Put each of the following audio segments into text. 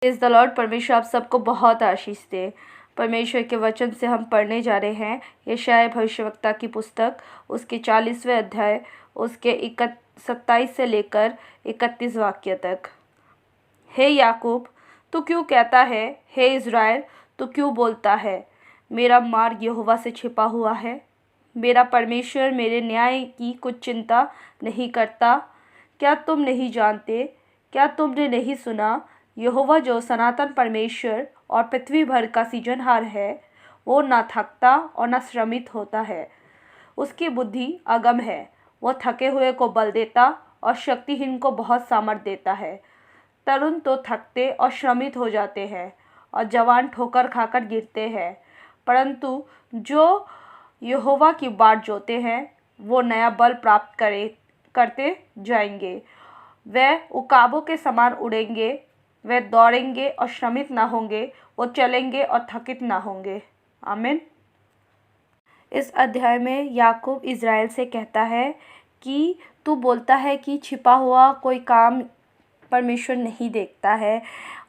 Praise the Lord. परमेश्वर आप सबको बहुत आशीष दे। परमेश्वर के वचन से हम पढ़ने जा रहे हैं यशायाह भविष्यवक्ता की पुस्तक, उसके 40वें अध्याय, उसके 27 से लेकर 31 वाक्य तक। हे याकूब, तू क्यों कहता है, हे इज़राइल, तू क्यों बोलता है, मेरा मार्ग यहोवा से छिपा हुआ है। मेरा परमेश्वर मेरे न्याय की कुछ चिंता नहीं करता। क्या तुम नहीं जानते, क्या तुमने नहीं सुना? यहोवा जो सनातन परमेश्वर और पृथ्वी भर का सृजनहार है, वो ना थकता और ना श्रमित होता है। उसकी बुद्धि अगम है। वो थके हुए को बल देता और शक्तिहीन को बहुत सामर्थ देता है। तरुण तो थकते और श्रमित हो जाते हैं और जवान ठोकर खाकर गिरते हैं, परंतु जो यहोवा की बाट जोते हैं वो नया बल प्राप्त करते जाएंगे। वे उकाबों के समान उड़ेंगे, वे दौड़ेंगे और श्रमित ना होंगे, वो चलेंगे और थकित ना होंगे। आमीन। इस अध्याय में याकूब इज़राइल से कहता है कि तू बोलता है कि छिपा हुआ कोई काम परमेश्वर नहीं देखता है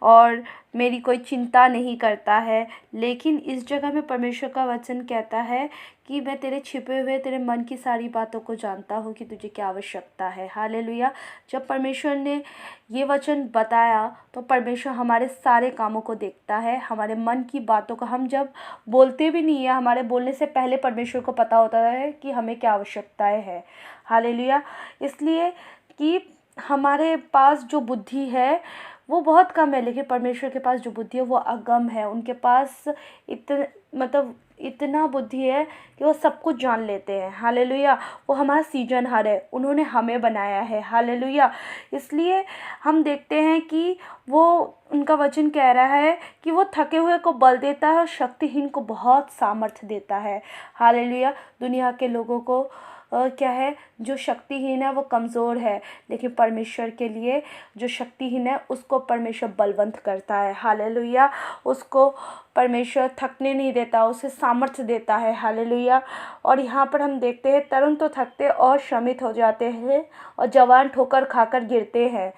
और मेरी कोई चिंता नहीं करता है, लेकिन इस जगह में परमेश्वर का वचन कहता है कि मैं तेरे छिपे हुए तेरे मन की सारी बातों को जानता हूँ कि तुझे क्या आवश्यकता है। हालेलुया। जब परमेश्वर ने ये वचन बताया तो परमेश्वर हमारे सारे कामों को देखता है, हमारे मन की बातों को। हम जब बोलते भी नहीं है, हमारे बोलने से पहले परमेश्वर को पता होता है कि हमें क्या आवश्यकताएं हैं। हालेलुया। इसलिए कि हमारे पास जो बुद्धि है वो बहुत कम है, लेकिन परमेश्वर के पास जो बुद्धि है वो अगम है। उनके पास इतना बुद्धि है कि वो सब कुछ जान लेते हैं। हालेलुया। वो हमारा सृजनहार है, उन्होंने हमें बनाया है। हालेलुया। इसलिए हम देखते हैं कि वो उनका वचन कह रहा है कि वो थके हुए को बल देता है और शक्तिहीन को बहुत सामर्थ्य देता है। हालेलुया। दुनिया के लोगों को क्या है, जो शक्तिहीन है वो कमज़ोर है, लेकिन परमेश्वर के लिए जो शक्तिहीन है उसको परमेश्वर बलवंत करता है। हालेलुया। उसको परमेश्वर थकने नहीं देता, उसे सामर्थ्य देता है। हालेलुया। और यहाँ पर हम देखते हैं तरुण तो थकते और श्रमित हो जाते हैं और जवान ठोकर खाकर गिरते हैं,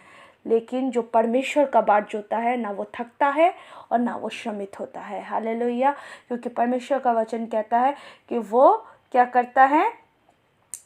लेकिन जो परमेश्वर का बाट जोता है ना वो थकता है और ना वो श्रमित होता है। हालेलुया। क्योंकि परमेश्वर का वचन कहता है कि वो क्या करता है,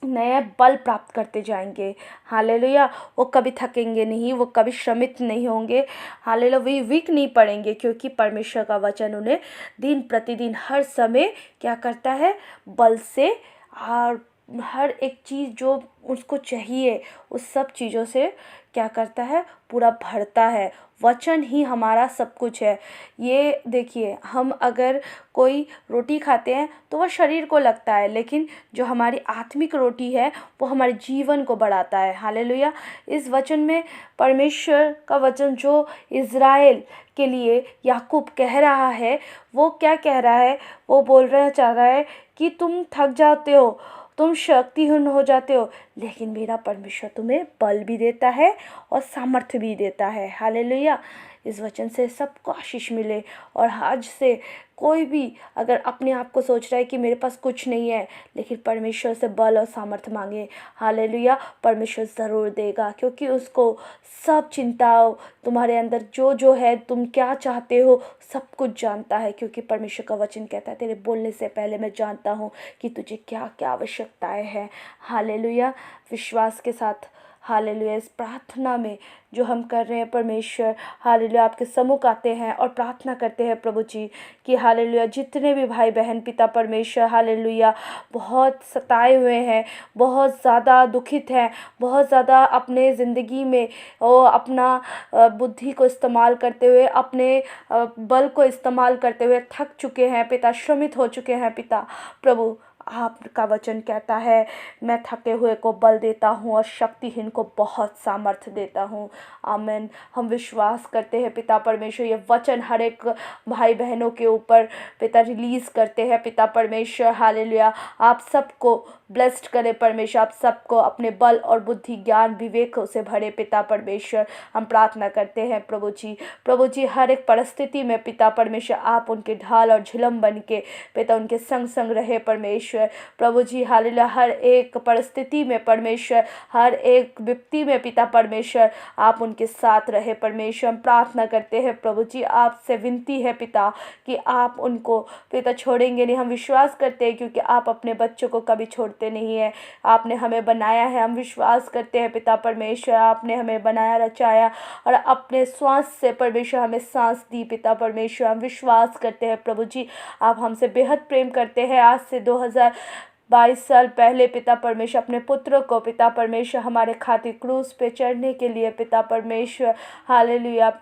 नए बल प्राप्त करते जाएंगे। हालेलुया। वो कभी थकेंगे नहीं, वो कभी श्रमित नहीं होंगे। हालेलुया। वे वीक नहीं पड़ेंगे, क्योंकि परमेश्वर का वचन उन्हें दिन प्रतिदिन हर समय क्या करता है, बल से और हर एक चीज़ जो उसको चाहिए उस सब चीज़ों से क्या करता है, पूरा भरता है। वचन ही हमारा सब कुछ है। ये देखिए, हम अगर कोई रोटी खाते हैं तो वह शरीर को लगता है, लेकिन जो हमारी आत्मिक रोटी है वो हमारे जीवन को बढ़ाता है। हालेलुया। इस वचन में परमेश्वर का वचन जो इज़राइल के लिए याकूब कह रहा है, वो क्या कह रहा है, वो बोलना चाह रहा है कि तुम थक जाते हो, तुम शक्तिहीन हो जाते हो, लेकिन मेरा परमेश्वर तुम्हें बल भी देता है और सामर्थ्य भी देता है। हालेलुया। इस वचन से सबको आशीष मिले। और आज से कोई भी अगर अपने आप को सोच रहा है कि मेरे पास कुछ नहीं है, लेकिन परमेश्वर से बल और सामर्थ्य मांगे। हालेलुया। परमेश्वर ज़रूर देगा, क्योंकि उसको सब चिंताओं, तुम्हारे अंदर जो जो है, तुम क्या चाहते हो, सब कुछ जानता है। क्योंकि परमेश्वर का वचन कहता है तेरे बोलने से पहले मैं जानता हूँ कि तुझे क्या क्या आवश्यकताएं हैं। हालेलुया। विश्वास के साथ हालेलुया इस प्रार्थना में जो हम कर रहे हैं, परमेश्वर हालेलुया आपके सम्मुख आते हैं और प्रार्थना करते हैं प्रभु जी कि हालेलुया जितने भी भाई बहन पिता परमेश्वर हालेलुया बहुत सताए हुए हैं, बहुत ज़्यादा दुखित हैं, बहुत ज़्यादा अपने ज़िंदगी में वो अपना बुद्धि को इस्तेमाल करते हुए, अपने बल को इस्तेमाल करते हुए थक चुके हैं पिता, श्रमित हो चुके हैं पिता, प्रभु आपका वचन कहता है मैं थके हुए को बल देता हूँ और शक्तिहीन को बहुत सामर्थ्य देता हूँ। आमीन। हम विश्वास करते हैं पिता परमेश्वर ये वचन हर एक भाई बहनों के ऊपर पिता रिलीज़ करते हैं पिता परमेश्वर। हालेलुया। आप सबको ब्लेस्ड करे परमेश्वर, आप सबको अपने बल और बुद्धि ज्ञान विवेक से भरे पिता परमेश्वर। हम प्रार्थना करते हैं प्रभु जी, प्रभु जी हर एक परिस्थिति में पिता परमेश्वर आप उनके ढाल और झिलम बन के पिता उनके संग संग रहे परमेश्वर। परमेश्वर। प्रभु जी हालेलुया, हर एक परिस्थिति में परमेश्वर, हर एक व्यक्ति में पिता परमेश्वर आप उनके साथ रहे परमेश्वर। हम प्रार्थना करते हैं प्रभु जी, आपसे विनती है पिता कि आप उनको पिता छोड़ेंगे नहीं। हम विश्वास करते हैं क्योंकि आप अपने बच्चों को कभी छोड़ते नहीं है। आपने हमें बनाया है, हम विश्वास करते हैं पिता परमेश्वर, आपने हमें बनाया रचाया और अपने श्वास से परमेश्वर हमें सांस दी पिता परमेश्वर। हम विश्वास करते हैं प्रभु जी, आप हमसे बेहद प्रेम करते हैं। आज से 2022 साल पहले पिता परमेश्वर अपने पुत्र को पिता परमेश्वर हमारे खातिर क्रूस पे चढ़ने के लिए पिता परमेश्वर हालेलुया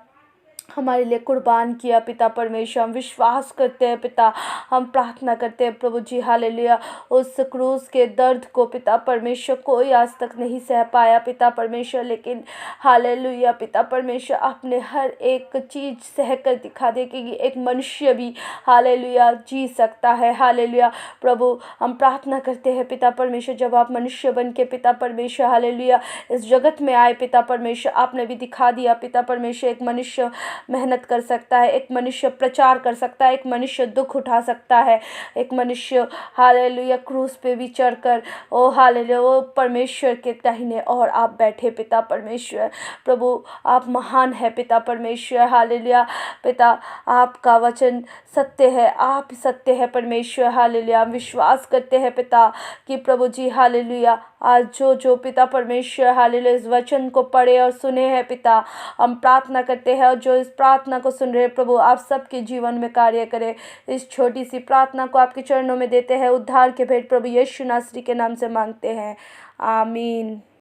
हमारे लिए कुर्बान किया पिता परमेश्वर। हम विश्वास करते हैं पिता, हम प्रार्थना करते हैं प्रभु जी हालेलुया, उस क्रूस के दर्द को पिता परमेश्वर कोई आज तक नहीं सह पाया पिता परमेश्वर, लेकिन हालेलुया पिता परमेश्वर आपने हर एक चीज़ सह कर दिखा दे कि एक मनुष्य भी हालेलुया जी सकता है। हालेलुया प्रभु, हम प्रार्थना करते हैं पिता परमेश्वर, जब आप मनुष्य बन के पिता परमेश्वर हालेलुया इस जगत में आए पिता परमेश्वर, आपने भी दिखा दिया पिता परमेश्वर एक मनुष्य मेहनत कर सकता है, एक मनुष्य प्रचार कर सकता है, एक मनुष्य दुख उठा सकता है, एक मनुष्य हालेलुया क्रूस पे भी चढ़कर ओ हालेलुया वो परमेश्वर के दाहिने और आप बैठे पिता परमेश्वर। प्रभु आप महान है पिता परमेश्वर हालेलुया। पिता आपका वचन सत्य है, आप सत्य है परमेश्वर हालेलुया। हम विश्वास करते हैं पिता कि प्रभु जी हालेलुया आज जो पिता परमेश्वर हालेलुया इस वचन को पढ़े और सुने हैं पिता, हम प्रार्थना करते हैं और जो इस प्रार्थना को सुन रहे प्रभु आप सबके जीवन में कार्य करें। इस छोटी सी प्रार्थना को आपके चरणों में देते हैं, उद्धार के भेंट प्रभु यीशु नासरी के नाम से मांगते हैं, आमीन।